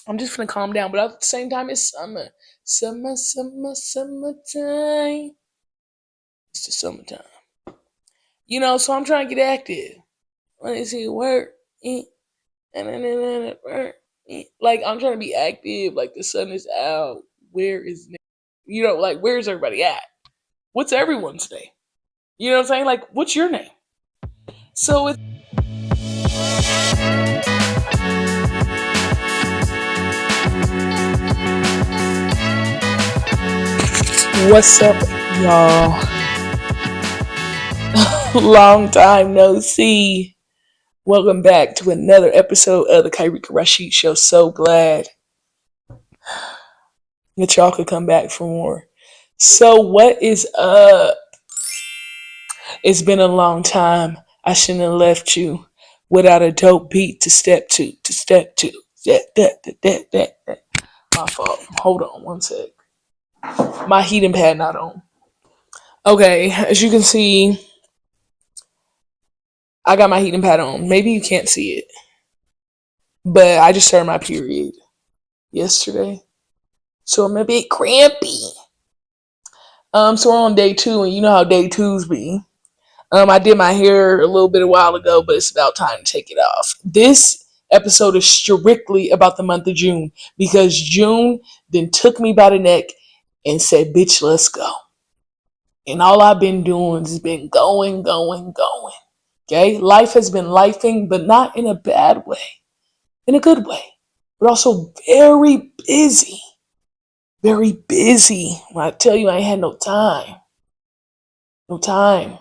I'm just gonna calm down, but at the same time, it's summer. Summertime. It's the summertime. So I'm trying to get active. Let me see, work. And then work. Like, I'm trying to be active. Like, the sun is out. Where is, like, where's everybody at? What's everyone's name? You know what I'm saying? Like, what's your name? So it's what's up, y'all? Long time no see. Welcome back to another episode of the Kairika Rashid Show. So glad that y'all could come back for more. So what is up? It's been a long time. I shouldn't have left you without a dope beat to step to. That. My fault. Hold on one sec. My heating pad not on. Okay, as you can see, I got my heating pad on. Maybe you can't see it, but I just started my period yesterday, so I'm a bit crampy. So we're on day 2, and you know how day 2s be. I did my hair a little bit a while ago, but it's about time to take it off. This episode is strictly about the month of June because June then took me by the neck and said, "Bitch, let's go." And all I've been doing has been going. Okay? Life has been lifing, but not in a bad way, in a good way, but also very busy. Very busy. When I tell you I ain't had no time. No time.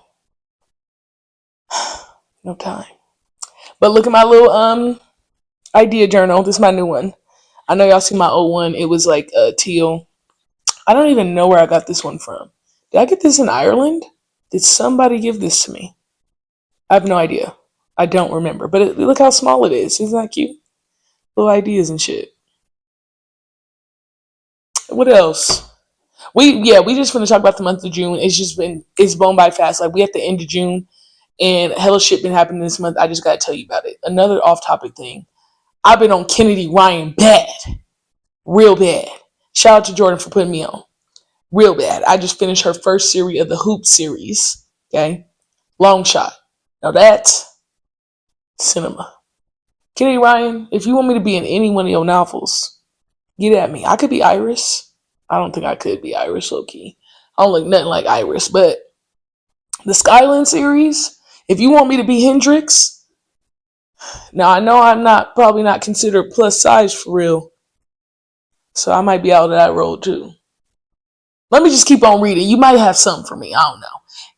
No time. But look at my little idea journal. This is my new one. I know y'all see my old one. It was like teal. I don't even know where I got this one from. Did I get this in Ireland? Did somebody give this to me? I have no idea. I don't remember. But look how small it is. Isn't that cute? Little ideas and shit. What else? We just finna talk about the month of June. It's blown by fast. Like, we at the end of June, and hella shit been happening this month. I just gotta tell you about it. Another off topic thing. I've been on Kennedy Ryan bad. Real bad. Shout out to Jordan for putting me on. Real bad. I just finished her first series of the Hoop series. Okay? Long shot. Now that's cinema. Kennedy Ryan, if you want me to be in any one of your novels, get at me. I could be Iris. I don't think I could be Iris, low key. I don't look nothing like Iris, but the Skyland series, if you want me to be Hendrix, now I know I'm probably not considered plus size for real, so I might be out of that role too. Let me just keep on reading. You might have something for me. I don't know.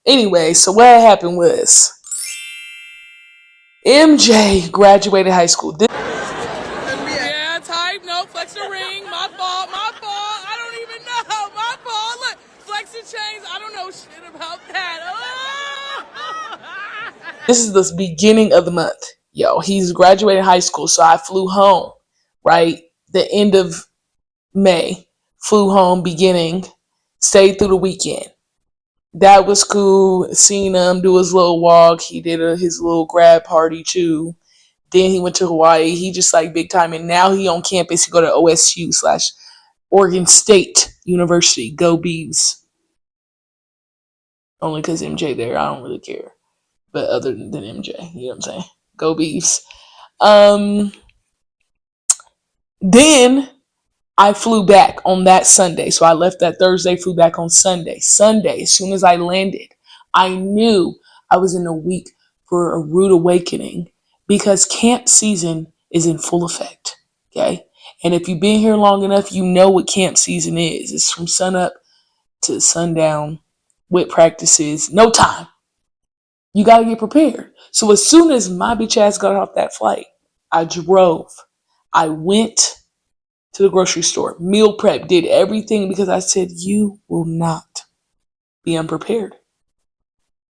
Anyway, so what happened was MJ graduated high school. Yeah, type. No, flex the ring. My fault. I don't even know. My fault. Look, flex the chains. I don't know shit about that. This is the beginning of the month. Yo, he's graduating high school, so I flew home, right? The end of May. Flew home beginning. Stayed through the weekend. That was cool. Seeing him do his little walk. He did his little grad party too. Then he went to Hawaii. He just like big time. And now he on campus. He go to OSU / Oregon State University. Go Beavs. Only because MJ there. I don't really care. But other than MJ. You know what I'm saying? Go Beavs. Then I flew back on that Sunday. So I left that Thursday, flew back on Sunday. Sunday, as soon as I landed, I knew I was in a week for a rude awakening because camp season is in full effect. Okay? And if you've been here long enough, you know what camp season is. It's from sunup to sundown with practices. No time. You got to get prepared. So as soon as my bitch ass got off that flight, I drove. I went to the grocery store, meal prep, did everything because I said, you will not be unprepared.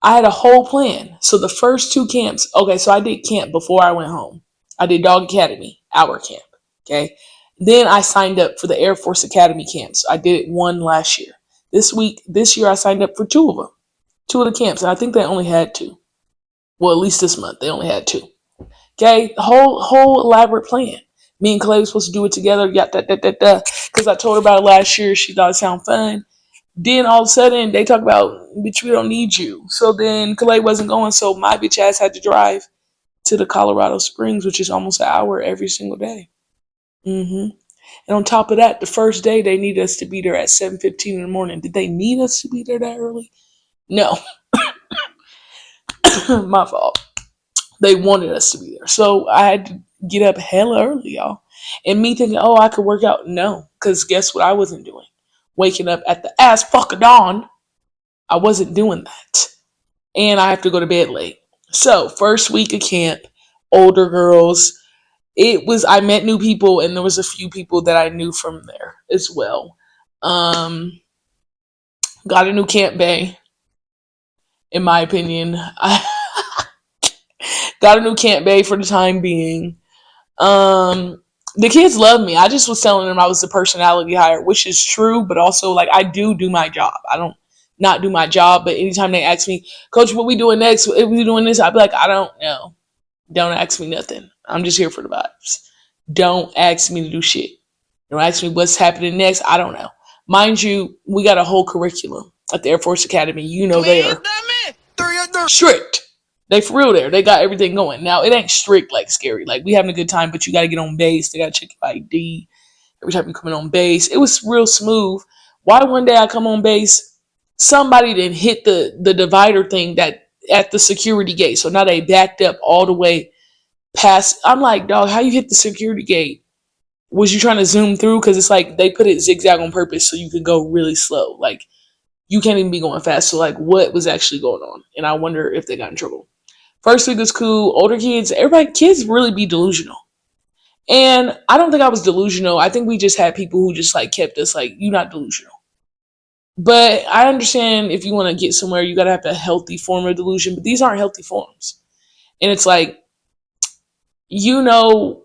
I had a whole plan. So the first 2 camps, okay, so I did camp before I went home. I did Dog Academy, our camp, okay? Then I signed up for the Air Force Academy camps. I did 1 last year. This year I signed up for 2 of them, 2 of the camps, and I think they only had 2. Well, at least this month, they only had 2. Okay, whole elaborate plan. Me and Clay were supposed to do it together. Yeah, because I told her about it last year. She thought it sounded fun. Then all of a sudden they talk about, bitch, we don't need you. So then Clay wasn't going, so my bitch ass had to drive to the Colorado Springs, which is almost an hour every single day. And on top of that, the first day they needed us to be there at 7:15 in the morning. Did they need us to be there that early? No, my fault. They wanted us to be there, so I had to get up hella early, y'all. And me thinking, oh, I could work out. No, because guess what? I wasn't doing. Waking up at the ass fuck of dawn. I wasn't doing that, and I have to go to bed late. So first week of camp, older girls. It was I met new people, and there was a few people that I knew from there as well. Um, got a new camp bay, in my opinion. I got a new camp bay for the time being. Um, the kids love me. I just was telling them I was the personality hire, which is true, but also like I do my job. I don't not do my job, but anytime they ask me, Coach, what we doing next? If we doing this, I'd be like, I don't know. Don't ask me nothing. I'm just here for the vibes. Don't ask me to do shit. Don't ask me what's happening next. I don't know. Mind you, we got a whole curriculum at the Air Force Academy. You know they are strict. They for real there. They got everything going. Now it ain't strict like scary. Like we having a good time, but you gotta get on base. They gotta check your ID every time you coming on base. It was real smooth. Why one day I come on base, somebody didn't hit the divider thing that at the security gate. So now they backed up all the way past. I'm like, dog, how you hit the security gate? Was you trying to zoom through? Because it's like they put it zigzag on purpose so you could go really slow. Like you can't even be going fast. So like, what was actually going on? And I wonder if they got in trouble. First week was cool. Older kids, everybody, kids really be delusional. And I don't think I was delusional. I think we just had people who just like kept us like, you're not delusional. But I understand if you want to get somewhere, you got to have a healthy form of delusion. But these aren't healthy forms. And it's like,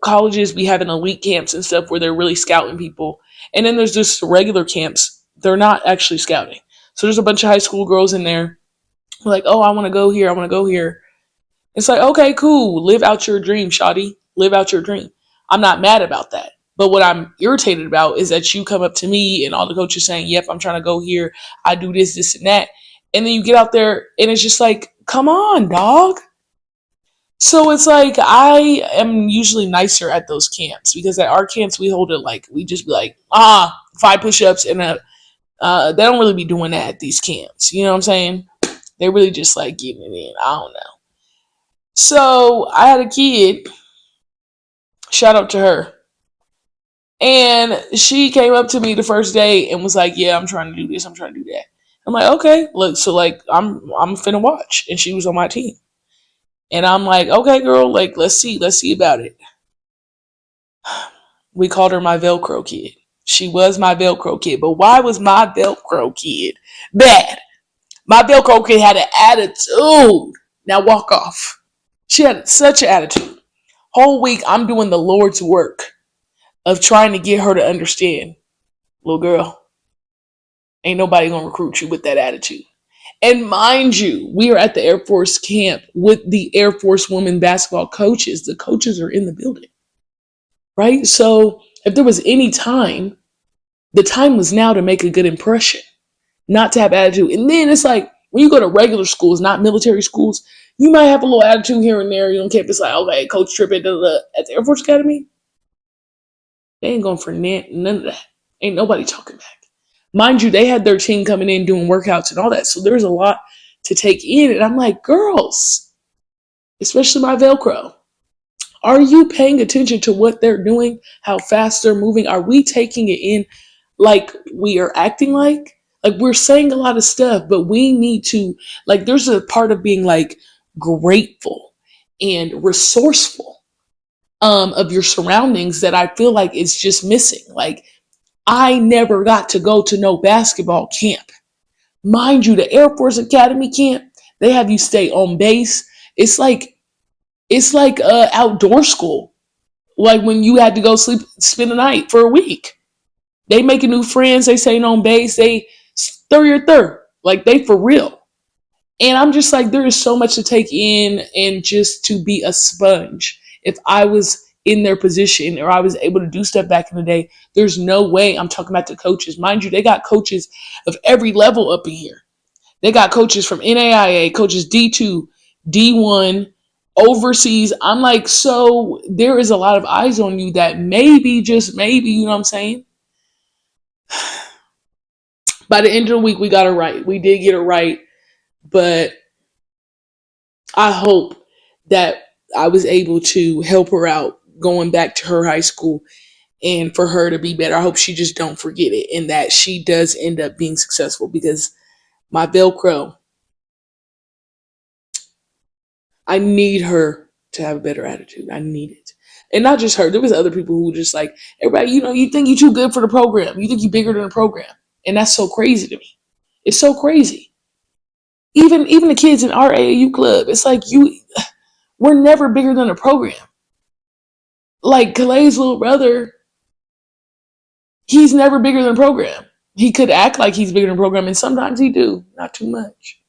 colleges be having elite camps and stuff where they're really scouting people. And then there's just regular camps. They're not actually scouting. So there's a bunch of high school girls in there. Like, oh, I want to go here. I want to go here. It's like, okay, cool. Live out your dream, shawty. Live out your dream. I'm not mad about that. But what I'm irritated about is that you come up to me and all the coaches saying, yep, I'm trying to go here. I do this, this, and that. And then you get out there and it's just like, come on, dog. So it's like I am usually nicer at those camps because at our camps we hold it like we just be like 5 push-ups and they don't really be doing that at these camps. You know what I'm saying? They really just like getting it in. I don't know. So I had a kid. Shout out to her. And she came up to me the first day and was like, "Yeah, I'm trying to do this. I'm trying to do that." I'm like, "Okay, look. So like, I'm finna watch." And she was on my team. And I'm like, "Okay, girl. Like, let's see about it." We called her my Velcro kid. She was my Velcro kid. But why was my Velcro kid bad? My Velcro kid had an attitude. Now walk off. She had such an attitude. Whole week I'm doing the Lord's work of trying to get her to understand, little girl, ain't nobody gonna recruit you with that attitude. And mind you, we are at the Air Force camp with the Air Force women basketball coaches. The coaches are in the building, right? So if there was any time, the time was now to make a good impression, not to have attitude. And then it's like when you go to regular schools, not military schools, you might have a little attitude here and there. You don't care if it's like, okay, coach tripping at the Air Force Academy. They ain't going for none of that. Ain't nobody talking back. Mind you, they had their team coming in doing workouts and all that. So there's a lot to take in. And I'm like, girls, especially my Velcro, are you paying attention to what they're doing? How fast they're moving? Are we taking it in like we are acting like? Like we're saying a lot of stuff, but we need to, like, there's a part of being like grateful and resourceful of your surroundings that I feel like is just missing. Like, I never got to go to no basketball camp. Mind you, the Air Force Academy camp, they have you stay on base. It's like outdoor school. Like when you had to go spend the night for a week. They making new friends. They staying on base. They third. Like they for real. And I'm just like, there is so much to take in and just to be a sponge. If I was in their position, or I was able to do stuff back in the day, there's no way I'm talking about the coaches. Mind you, they got coaches of every level up in here. They got coaches from NAIA, coaches D2, D1, overseas. I'm like, so there is a lot of eyes on you that maybe, just maybe, you know what I'm saying? By the end of the week, we got it right. We did get it right, but I hope that I was able to help her out going back to her high school and for her to be better. I hope she just don't forget it and that she does end up being successful, because my Velcro, I need her to have a better attitude. I need it. And not just her. There was other people who just like, everybody, you think you're too good for the program. You think you're bigger than the program. And that's so crazy to me. It's so crazy. Even the kids in our AAU club, it's like we're never bigger than the program. Like Kalay's little brother, he's never bigger than the program. He could act like he's bigger than the program, and sometimes he do. Not too much.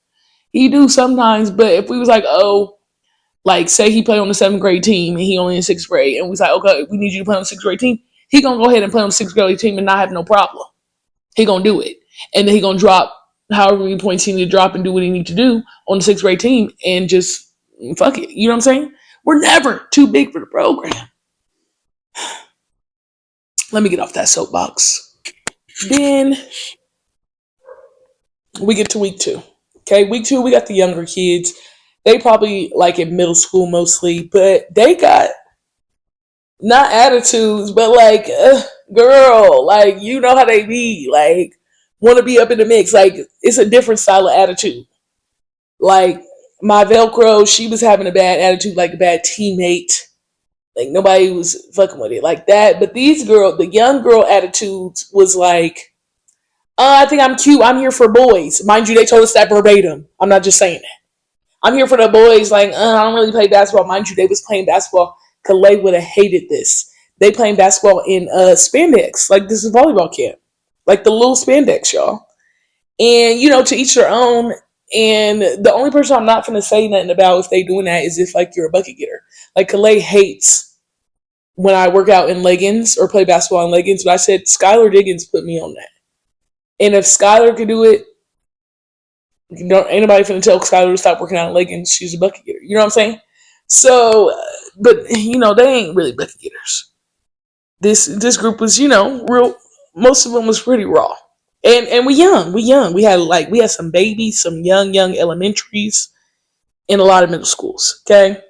He do sometimes, but if we was like, oh, like say he played on the 7th grade team and he only in 6th grade, and we was like, okay, we need you to play on the 6th grade team, he gonna go ahead and play on the 6th grade team and not have no problem. He gonna do it. And then he gonna drop however many points he need to drop and do what he need to do on the 6th grade team and just fuck it. You know what I'm saying? We're never too big for the program. Let me get off that soapbox. Then we get to week 2. Okay, week 2, we got the younger kids. They probably like in middle school mostly, but they got not attitudes, but like, girl, like, you know how they be, like, want to be up in the mix. Like, it's a different style of attitude. Like, my Velcro, she was having a bad attitude, like a bad teammate. Like, nobody was fucking with it like that. But these girls, the young girl attitudes was like, I think I'm cute. I'm here for boys. Mind you, they told us that verbatim. I'm not just saying that. I'm here for the boys. Like, I don't really play basketball. Mind you, they was playing basketball. Calais would have hated this. They playing basketball in spandex. Like, this is volleyball camp. Like the little spandex, y'all. And, to each their own. And the only person I'm not going to say nothing about if they doing that is if, like, you're a bucket getter. Like, Calais hates when I work out in leggings or play basketball in leggings. But I said, Skylar Diggins put me on that. And if Skylar could do it, ain't nobody finna tell Skylar to stop working out in leggings. She's a bucket getter. You know what I'm saying? So, but, they ain't really bucket getters. This group was, real. Most of them was pretty raw. And we young. We had some babies, some young elementaries, and a lot of middle schools. Okay.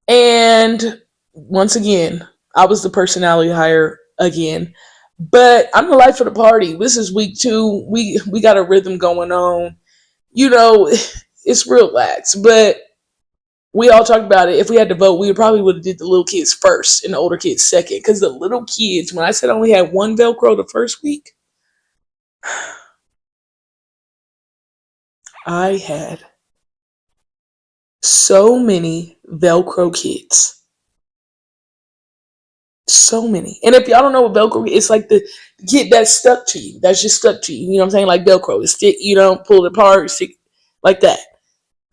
And once again, I was the personality hire again. But I'm the life of the party. This is week 2. We got a rhythm going on. It's real lax. But we all talked about it. If we had to vote, we probably would have did the little kids first and the older kids second. Because the little kids, when I said I only had one Velcro the first week, I had so many Velcro kids. So many. And if y'all don't know what Velcro is, it's like the kid that's stuck to you. That's just stuck to you. You know what I'm saying? Like Velcro. It's stick, pull it apart, stick like that.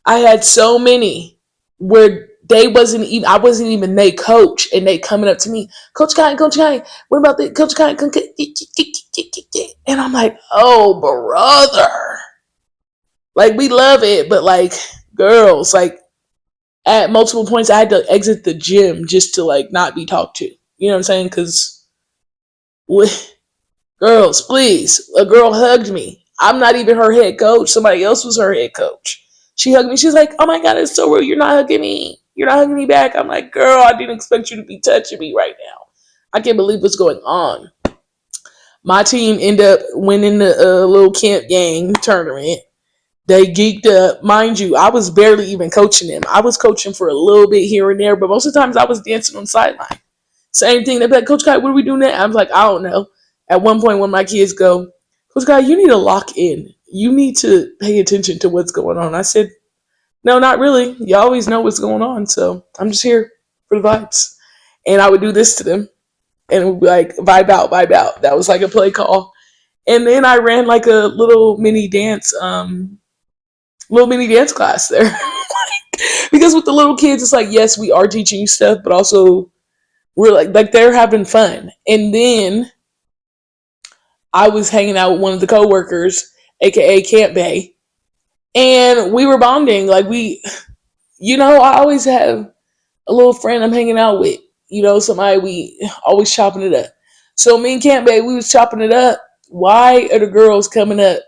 I had so many where I wasn't even their coach, and they coming up to me, Coach Kai, what about the Coach Kai? And I'm like, oh, brother. Like, we love it, but like, girls, like, at multiple points, I had to exit the gym just to like not be talked to. You know what I'm saying? Because, girls, please, a girl hugged me. I'm not even her head coach. Somebody else was her head coach. She hugged me. She's like, oh my God, it's so rude. You're not hugging me. You're not hugging me back. I'm like, girl, I didn't expect you to be touching me right now. I can't believe what's going on. My team ended up winning the little camp gang tournament. They geeked up. Mind you, I was barely even coaching them. I was coaching for a little bit here and there, but most of the times I was dancing on the sideline. Same thing. They'd be like, Coach Kai, what are we doing now? I was like, I don't know. At one point, when my kids go, Coach Kai, you need to lock in. You need to pay attention to what's going on. I said, no, not really. You always know what's going on. So I'm just here for the vibes. And I would do this to them. And it would be like, vibe out, vibe out. That was like a play call. And then I ran like a little mini dance class there. Because with the little kids, it's like, yes, we are teaching you stuff, but also we're like they're having fun. And then I was hanging out with one of the coworkers, aka Camp Bay, and we were bonding. Like I always have a little friend I'm hanging out with. Somebody we always chopping it up. So me and Camp Bay, we was chopping it up. Why are the girls coming up?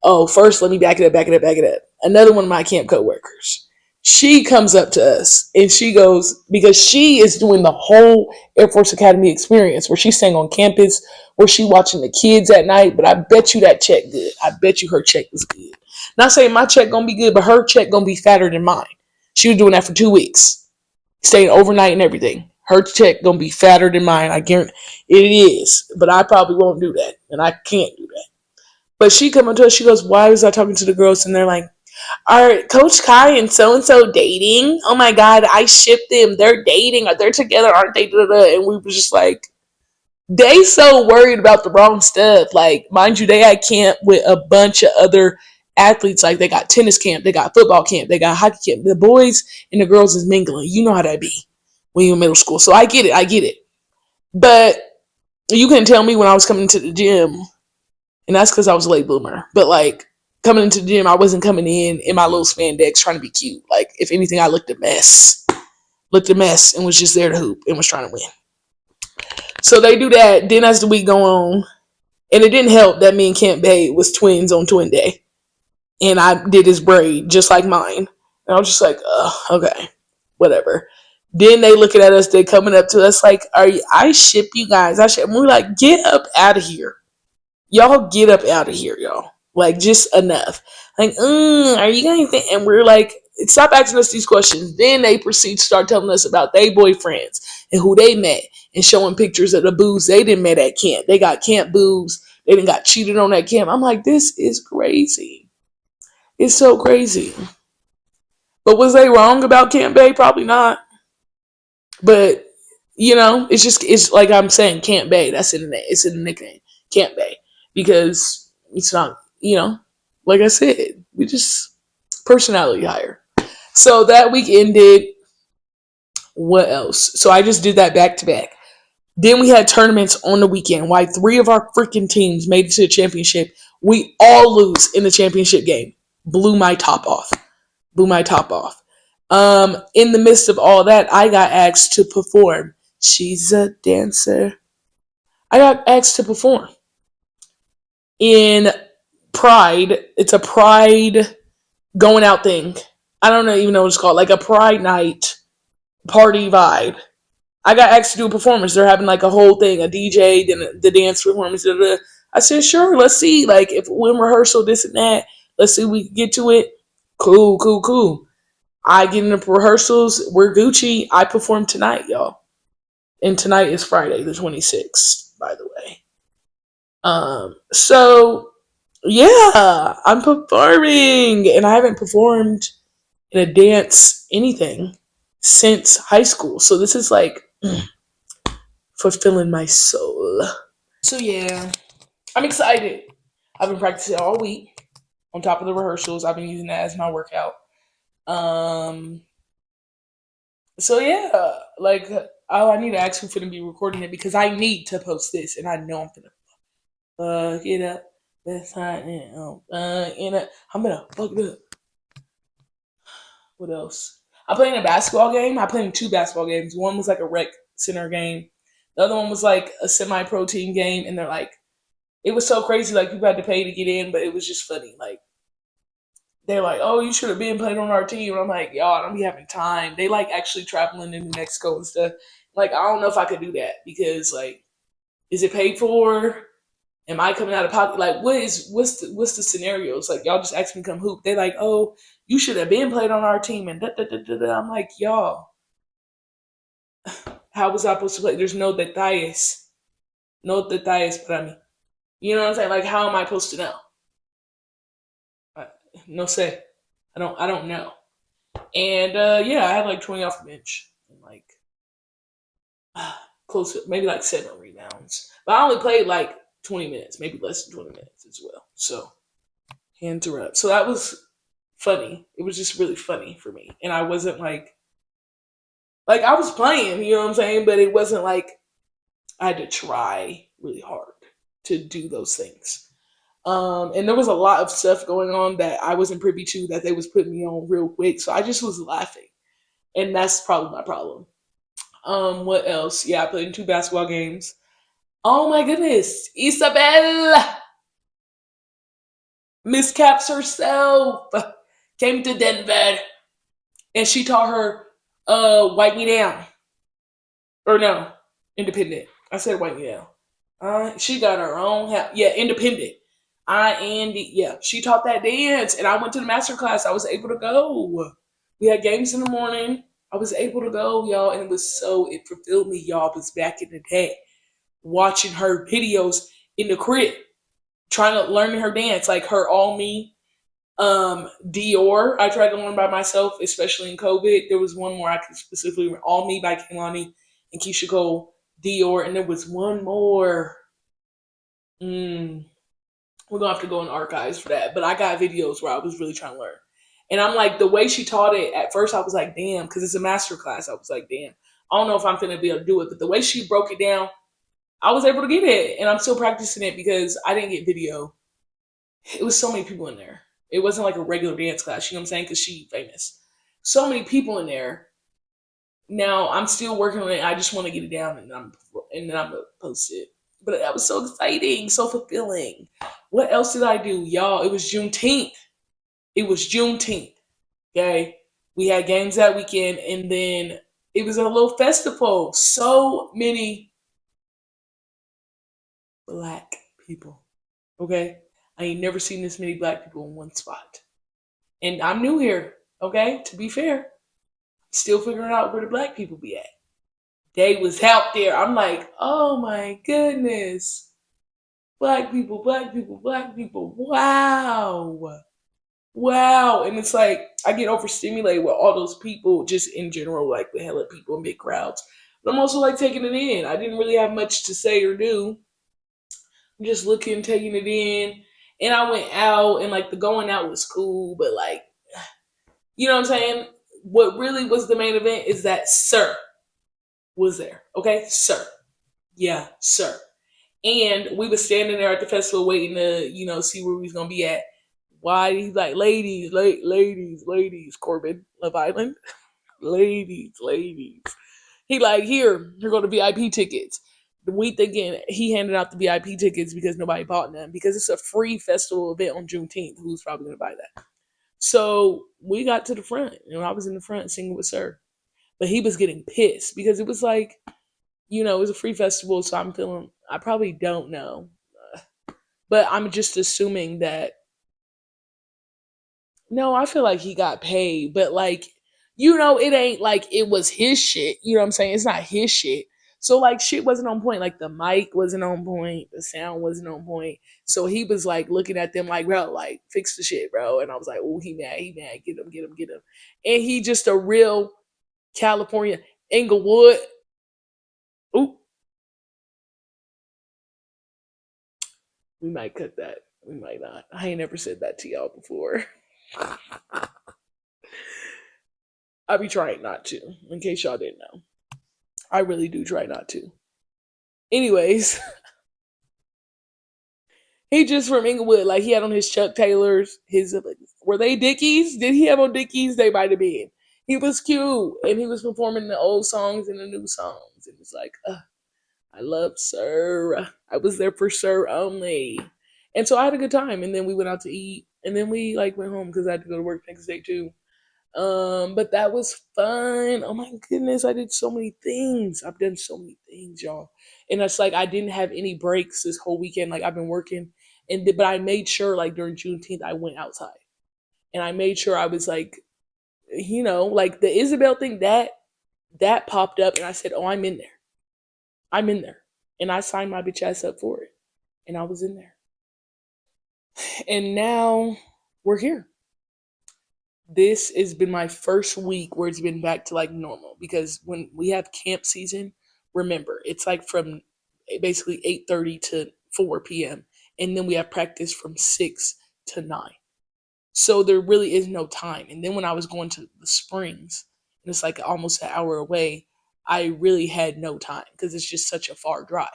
Oh, first let me back it up. Another one of my camp coworkers. She comes up to us and she goes, because she is doing the whole Air Force Academy experience where she's staying on campus, where she watching the kids at night, but I bet you that check good. I bet you her check was good. Not saying my check gonna be good, but her check gonna be fatter than mine. She was doing that for 2 weeks, staying overnight and everything. Her check gonna be fatter than mine. I guarantee it is, but I probably won't do that, and I can't do that. But she come up to us, she goes, "Why was I talking to the girls?" And they're like, "Are Coach Kai and so dating? Oh my God, I ship them. They're dating. They're together, aren't they?" And we were just like, they so worried about the wrong stuff. Like, mind you, they had camp with a bunch of other athletes. Like, they got tennis camp, they got football camp, they got hockey camp. The boys and the girls is mingling. You know how that be when you're in middle school. So I get it. But you couldn't tell me when I was coming to the gym, and that's because I was a late bloomer. But like coming into the gym, I wasn't coming in my little spandex trying to be cute. Like, if anything, I looked a mess, and was just there to hoop and was trying to win. So they do that. Then as the week go on, and it didn't help that me and Camp Bay was twins on twin day, and I did his braid just like mine. And I was just like, okay, whatever. Then they looking at us, they coming up to us like, I ship you guys. And we're like, get up out of here. Y'all get up out of here, y'all. Like, just enough. Like, are you going to think? And we're like, stop asking us these questions. Then they proceed to start telling us about their boyfriends and who they met and showing pictures of the boos they didn't met at camp. They got camp boos. They didn't got cheated on at camp. I'm like, this is crazy. It's so crazy. But was they wrong about Camp Bay? Probably not. But it's like I'm saying, Camp Bay. That's in the name. It's in the nickname, Camp Bay, because it's not. Like I said, we just personality hire. So that week ended. What else? So I just did that back to back. Then we had tournaments on the weekend. Why 3 of our freaking teams made it to the championship. We all lose in the championship game. Blew my top off. In the midst of all that, I got asked to perform. She's a dancer. I got asked to perform in Pride. It's a Pride going out thing. I don't even know what it's called. Like a Pride night party vibe. I got asked to do a performance. They're having like a whole thing, a DJ, then the dance performance. Da, da, da. I said, sure, let's see. Like, if we're in rehearsal, this and that, let's see if we can get to it. Cool. I get into rehearsals. We're Gucci. I perform tonight, y'all. And tonight is Friday, the 26th, by the way. So yeah, I'm performing, and I haven't performed in a dance anything since high school. So this is like fulfilling my soul. So yeah, I'm excited. I've been practicing all week on top of the rehearsals. I've been using that as my workout. Um, so yeah, like, I need to ask who's gonna be recording it because I need to post this, and I know I'm gonna fuck it up. That's not I'm gonna fuck it up. What else? I played in a basketball game. I played in 2 basketball games. One was like a rec center game. The other one was like a semi-pro team game, and they're like, it was so crazy. Like, people had to pay to get in, but it was just funny. Like, they're like, "Oh, you should have been playing on our team." And I'm like, "Y'all, I don't be having time." They like actually traveling to New Mexico and stuff. Like, I don't know if I could do that because, like, is it paid for? Am I coming out of pocket? Like, what's the scenarios? Like, y'all just asked me to come hoop. They like, "Oh, you should have been played on our team," and da da da da da. I'm like, y'all, how was I supposed to play? There's no detalles para mí. You know what I'm saying? Like, how am I supposed to know? Uh, no say. I don't know. And yeah, I had like 20 off the bench and like close to maybe like 7 rebounds. But I only played like 20 minutes, maybe less than 20 minutes as well. So hands are up. So that was funny. It was just really funny for me. And I wasn't like I was playing, you know what I'm saying? But it wasn't like I had to try really hard to do those things. And there was a lot of stuff going on that I wasn't privy to that they was putting me on real quick. So I just was laughing. And that's probably my problem. What else? Yeah, I played in two basketball games. Oh my goodness. Isabel miscaps herself. Came to Denver and she taught her wipe me down. Or no, independent. I said wipe me down. She got her own yeah, independent. Yeah, she taught that dance and I went to the master class. I was able to go. We had games in the morning. I was able to go, y'all, and it fulfilled me, y'all. It was back in the day watching her videos in the crib, trying to learn her dance, like her all me, Dior. I tried to learn by myself, especially in COVID. There was one more I could specifically learn, All Me by Kehlani and Keisha Cole, Dior, and there was one more. Mm, we're gonna have to go in archives for that. But I got videos where I was really trying to learn. And I'm like, the way she taught it, at first I was like, damn, because it's a master class. I was like, damn, I don't know if I'm gonna be able to do it. But the way she broke it down, I was able to get it. And I'm still practicing it because I didn't get video. It was so many people in there. It wasn't like a regular dance class, you know what I'm saying? Because she famous. So many people in there. Now I'm still working on it. I just want to get it down and then I'm gonna post it. But that was so exciting, so fulfilling. What else did I do, y'all? It was Juneteenth. It was Juneteenth. Okay, we had games that weekend, and then it was a little festival. So many black people. Okay, I ain't never seen this many black people in one spot. And I'm new here. Okay, to be fair, still figuring out where the black people be at. They was out there. I'm like, oh my goodness, black people, black people, black people. Wow. Wow. And it's like I get overstimulated with all those people just in general, like the hella people in big crowds. But I'm also like taking it in. I didn't really have much to say or do. I'm just looking, taking it in. And I went out and like the going out was cool, but like, you know what I'm saying? What really was the main event is that Sir was there. Okay? Sir. Yeah, Sir. And we was standing there at the festival waiting to, see where we was gonna be at. Why he's like, ladies, ladies, Corbin, Love Island. Ladies. He like, here go the VIP tickets. We thinking he handed out the VIP tickets because nobody bought them because it's a free festival event on Juneteenth. Who's probably gonna buy that? So we got to the front, and I was in the front singing with Sir. But he was getting pissed because it was like, it was a free festival, so I'm feeling I probably don't know. But I'm just assuming that no, I feel like he got paid, but like, it ain't like it was his shit. You know what I'm saying? It's not his shit. So like shit wasn't on point. Like the mic wasn't on point, the sound wasn't on point. So he was like looking at them like, bro, like fix the shit, bro. And I was like, oh, he mad, get him. And he just a real California Inglewood. Ooh, we might cut that. We might not. I ain't never said that to y'all before. I be trying not to, in case y'all didn't know. I really do try not to. Anyways, he just from Inglewood. Like he had on his Chuck Taylors. His were they Dickies? Did he have on Dickies? They might have been. He was cute, and he was performing the old songs and the new songs. It was like, I love Sir. I was there for Sir only, and so I had a good time. And then we went out to eat, and then we like went home because I had to go to work next day too. But that was fun. Oh my goodness, I did so many things. I've done so many things, y'all. And it's like I didn't have any breaks this whole weekend. Like I've been working, but I made sure like during Juneteenth I went outside, and I made sure I was like, like the Isabel thing that popped up, and I said, oh, I'm in there. I'm in there, and I signed my bitch ass up for it, and I was in there, and now we're here. This has been my first week where it's been back to like normal because when we have camp season, remember it's like from basically 8:30 to 4 p.m. and then we have practice from 6 to 9. So there really is no time. And then when I was going to the Springs, and it's like almost an hour away, I really had no time because it's just such a far drive.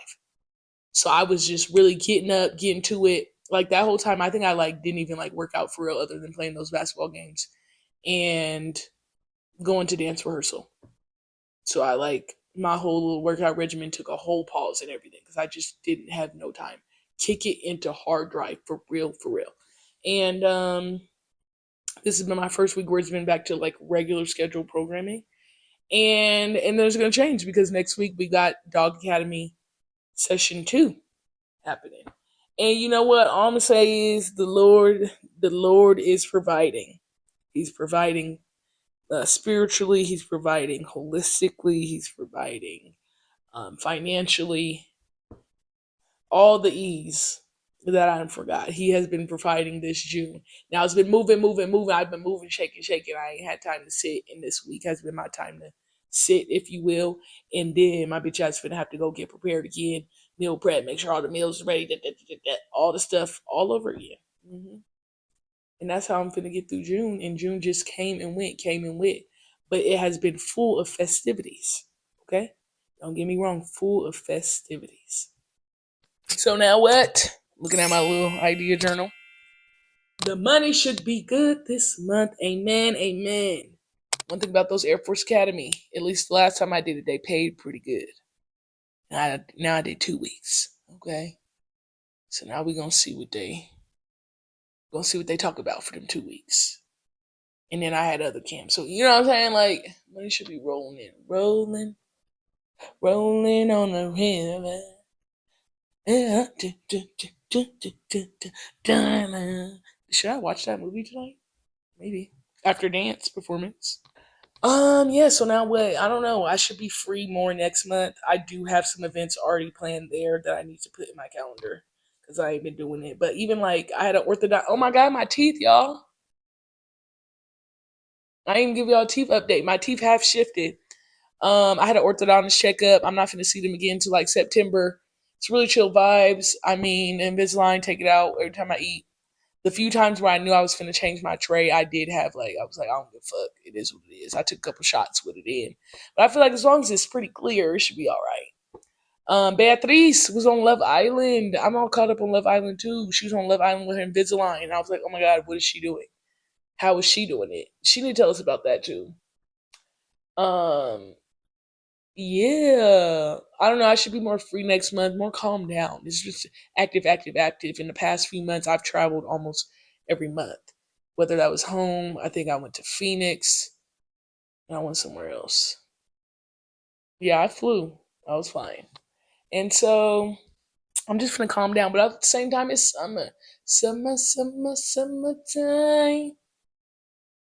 So I was just really getting up, getting to it. Like that whole time, I think I like didn't even like work out for real other than playing those basketball games and going to dance rehearsal. So I like my whole little workout regimen took a whole pause and everything because I just didn't have no time. Kick it into hard drive for real, for real. And this has been my first week where it's been back to like regular scheduled programming. And then it's gonna change because next week we got Dog Academy session 2 happening. And you know what? All I'm gonna say is the Lord is providing. He's providing spiritually. He's providing holistically. He's providing financially. All the ease that I forgot. He has been providing this June. Now it's been moving, moving, moving. I've been moving, shaking, shaking. I ain't had time to sit, and this week has been my time to sit, if you will. And then my bitch ass finna have to go get prepared again, meal prep, make sure all the meals are ready, all the stuff all over again. And that's how I'm finna get through June. And June just came and went. But it has been full of festivities. Okay? Don't get me wrong, full of festivities. So now what? Looking at my little idea journal. The money should be good this month. Amen. Amen. One thing about those Air Force Academy, at least the last time I did it, they paid pretty good. Now I did 2 weeks. Okay. So now we're gonna see what they talk about for them 2 weeks. And then I had other camps. So you know what I'm saying? Like money should be rolling in. Rolling. Rolling on the river. Should I watch that movie tonight? Maybe. After dance performance. Yeah, so now what? I don't know. I should be free more next month. I do have some events already planned there that I need to put in my calendar because I ain't been doing it. But even like I had an orthodox. Oh my god, my teeth, y'all! I didn't give y'all a teeth update. My teeth have shifted. I had an orthodontist checkup. I'm not gonna see them again until like September. It's really chill vibes. I mean, Invisalign, take it out every time I eat. The few times where I knew I was finna change my tray, I did have like I was like, I don't give a fuck. It is what it is. I took a couple shots with it in, but I feel like as long as it's pretty clear, it should be all right. Beatrice was on Love Island. I'm all caught up on Love Island too. She was on Love Island with her Invisalign, and I was like, oh my god, what is she doing? How is she doing it? She need to tell us about that too. Um, yeah, I don't know. I should be more free next month, more calm down. It's just active, active, active. In the past few months, I've traveled almost every month. Whether that was home, I think I went to Phoenix, and I went somewhere else. Yeah, I flew. I was fine. And so I'm just gonna calm down. But at the same time, it's summer. Summer, summer, summertime.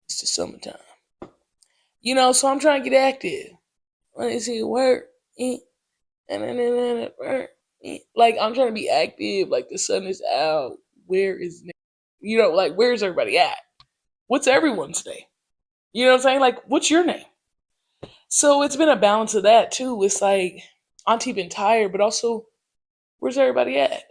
It's the summertime. So I'm trying to get active. Let me see work. And then work. Like I'm trying to be active. Like the sun is out. Where is like where's everybody at? What's everyone's name? You know what I'm saying? Like what's your name? So it's been a balance of that too. It's like Auntie been tired, but also where's everybody at?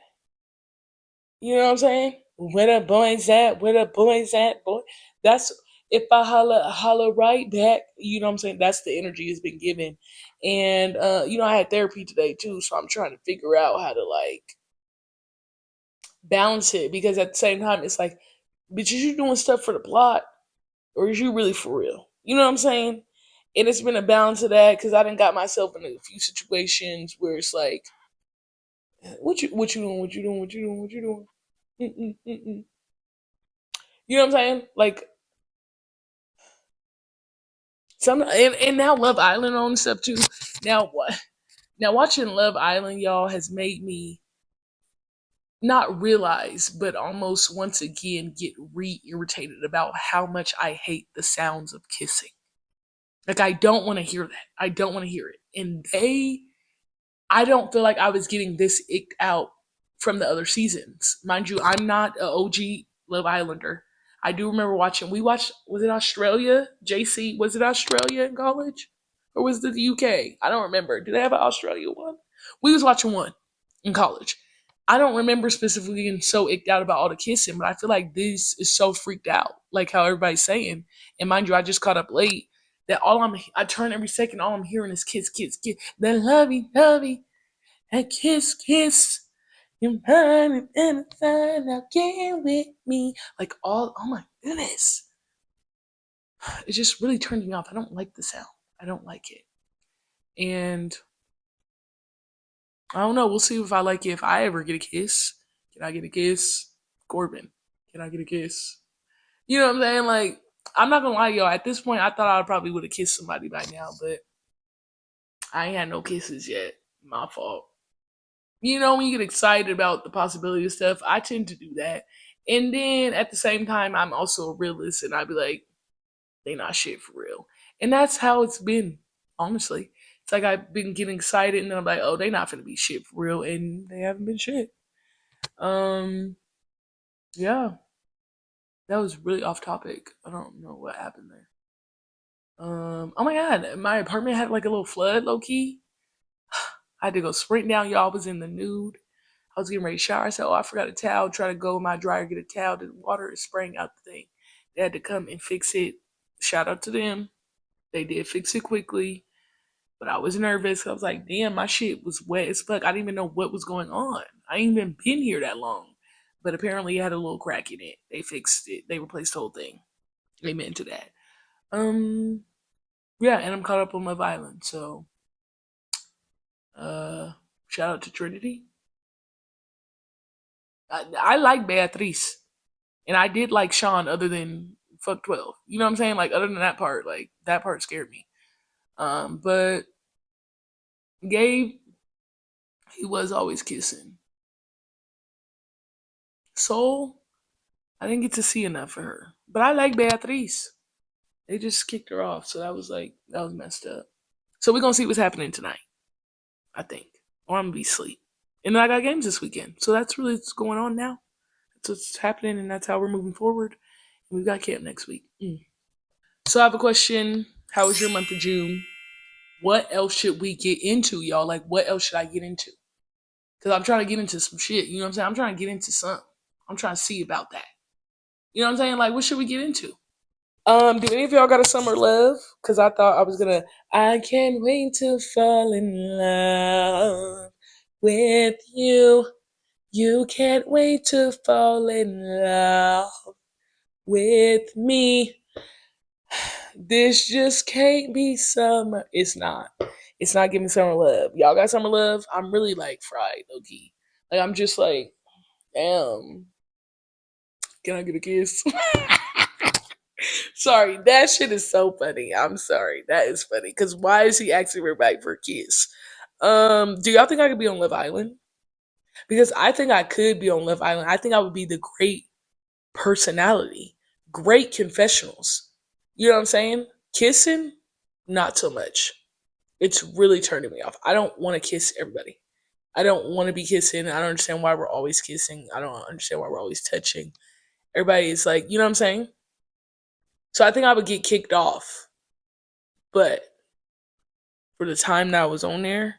You know what I'm saying? Where the boys at? Where the boys at? Boy, that's if I holla right back. You know what I'm saying? That's the energy has been given, and I had therapy today too, so I'm trying to figure out how to like balance it because at the same time it's like, bitch, is you doing stuff for the plot or is you really for real? You know what I'm saying? And it's been a balance of that because I done got myself in a few situations where it's like, what you doing? What you doing? What you doing? What you doing? Mm-mm, mm-mm. You know what I'm saying? Like some and now Love Island on stuff too. Now what? Now watching Love Island, y'all, has made me not realize, but almost once again get re-irritated about how much I hate the sounds of kissing. Like I don't want to hear that. I don't want to hear it. And I don't feel like I was getting this icked out from the other seasons. Mind you, I'm not an OG Love Islander. I do remember watching. We watched. Was it Australia? JC. Was it Australia in college, or was it the UK? I don't remember. Did they have an Australia one? We was watching one in college, I don't remember specifically getting so icked out about all the kissing, but I feel like this is so freaked out, like how everybody's saying. And mind you, I just caught up late that I turn every second, all I'm hearing is kiss, kiss, kiss, then lovey, lovey, and kiss, kiss. You're mine and inside, now get with me. Like oh my goodness. It just really turned me off. I don't like the sound. I don't like it. And I don't know. We'll see if I like it if I ever get a kiss. Can I get a kiss? Corbin, can I get a kiss? You know what I'm saying? Like, I'm not gonna lie, y'all. At this point, I thought I probably would have kissed somebody by now, but I ain't had no kisses yet. My fault. You know, when you get excited about the possibility of stuff, I tend to do that. And then at the same time, I'm also a realist, and I'd be like, they not shit for real. And that's how it's been, honestly. It's like I've been getting excited, and then I'm like, oh, they not gonna be shit for real, and they haven't been shit. Um, yeah, that was really off topic. I don't know what happened there. Oh my god, my apartment had like a little flood, low key. I had to go sprint down, y'all. I was in the nude. I was getting ready to shower. I said, oh, I forgot a towel. Try to go in my dryer, get a towel. The water is spraying out the thing. They had to come and fix it. Shout out to them. They did fix it quickly. But I was nervous. I was like, damn, my shit was wet as fuck. I didn't even know what was going on. I ain't even been here that long. But apparently it had a little crack in it. They fixed it. They replaced the whole thing. Amen to that. Um, yeah, and I'm caught up on my violence. So, uh, shout out to Trinity. I like Beatrice. And I did like Sean other than fuck 12. You know what I'm saying? Like, other than that part, like, that part scared me. But Gabe, he was always kissing. Soul, I didn't get to see enough of her. But I like Beatrice. They just kicked her off. So that was like, that was messed up. So we're going to see what's happening tonight, I think. Or I'm going to be asleep. And then I got games this weekend. So that's really what's going on now. That's what's happening, and that's how we're moving forward. And we've got camp next week. So I have a question. How was your month of June? What else should we get into, y'all? Like, what else should I get into? Because I'm trying to get into some shit. You know what I'm saying? I'm trying to get into something. I'm trying to see about that. You know what I'm saying? Like, what should we get into? Do any of y'all got a summer love? Because I thought I was gonna. I can't wait to fall in love with you. You can't wait to fall in love with me. This just can't be summer. It's not. It's not giving summer love. Y'all got summer love? I'm really like fried, low key. Like I'm just like, damn. Can I get a kiss? Sorry, that shit is so funny. I'm sorry. That is funny. Because why is he asking everybody for a kiss? Do y'all think I could be on Love Island? Because I think I could be on Love Island. I think I would be the great personality, great confessionals. You know what I'm saying? Kissing, not so much. It's really turning me off. I don't want to kiss everybody. I don't want to be kissing. I don't understand why we're always kissing. I don't understand why we're always touching. Everybody is like, you know what I'm saying? So I think I would get kicked off. But for the time that I was on there,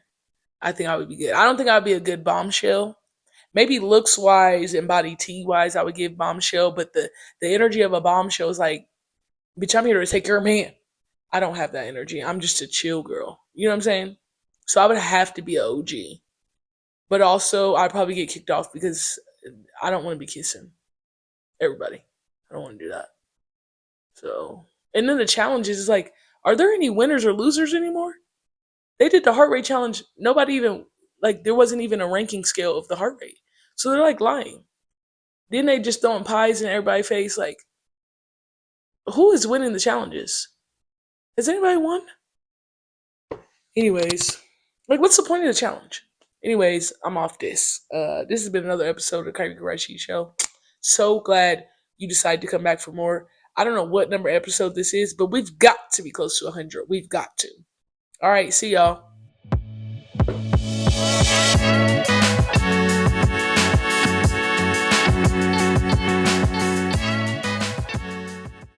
I think I would be good. I don't think I'd be a good bombshell. Maybe looks wise and body T wise, I would give bombshell. But the energy of a bombshell is like, bitch, I'm here to take care of man. I don't have that energy. I'm just a chill girl. You know what I'm saying? So I would have to be an OG. But also, I'd probably get kicked off because I don't want to be kissing everybody. I don't want to do that. So, and then the challenge is like, are there any winners or losers anymore? They did the heart rate challenge. Nobody even, like, there wasn't even a ranking scale of the heart rate. So they're like lying. Then they just throwing pies in everybody's face. Like, who is winning the challenges? Has anybody won? Anyways, like, what's the point of the challenge? Anyways, I'm off this. This has been another episode of the Kyrie Karachi Show. So glad you decided to come back for more. I don't know what number episode this is, but we've got to be close to 100. We've got to. All right, see y'all.